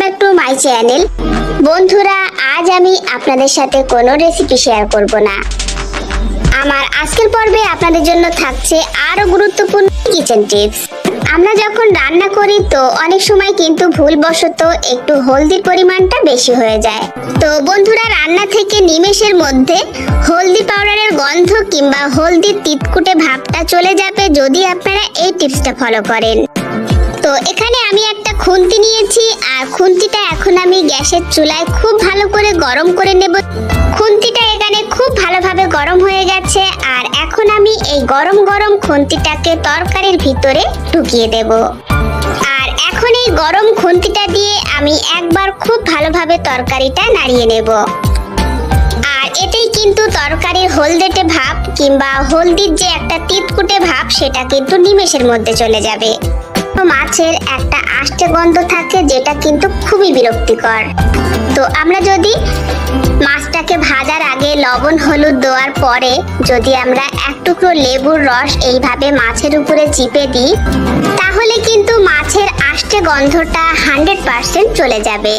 Back to my channel. বন্ধুরা, আজ আমি আপনাদের সাথে কোনো রেসিপি শেয়ার করব না। আমার আজকের পর্বে আপনাদের জন্য থাকছে আরো গুরুত্বপূর্ণ কিচেন টিপস। আমরা যখন রান্না করি তো অনেক সময় কিন্তু ভুলবশত একটু হলদির পরিমাণটা বেশি হয়ে যায়। তো বন্ধুরা, রান্না থেকে নিমেষের মধ্যে হলদি পাউডারের গন্ধ কিংবা হলদির তিতকুটে ভাবটা চলে যাবে যদি আপনারা এই টিপসটা ফলো করেন। তো এখানে আমি একটা খুন্তি নিয়েছি, আর খুন্তিটা এখন আমি গ্যাসের চুলায় খুব ভালো করে গরম করে নেব। খুন্তিটা এখানে খুব ভালোভাবে গরম হয়ে গেছে, আর এখন আমি এই গরম গরম খুন্তিটাকে তরকারির ভিতরে ঢুকিয়ে দেব। আর এখন এই গরম খুন্তিটা দিয়ে আমি একবার খুব ভালোভাবে তরকারিটা নাড়িয়ে নেব। আর এতেই কিন্তু তরকারির হলদেটে ভাব কিংবা হলদির যে একটা তিতকুটে ভাব সেটা কিন্তু নিমেষের মধ্যে চলে যাবে। মাছের একটা আষ্টে গন্ধ থাকে যেটা কিন্তু খুবই বিরক্তিকর। তো আমরা যদি মাছটাকে ভাজার আগে লবণ হলুদ দেওয়ার পরে যদি আমরা এক টুকরো লেবুর রস এইভাবে মাছের উপরে চিপে দিই, তাহলে কিন্তু মাছের আষ্টে গন্ধটা 100% চলে যাবে।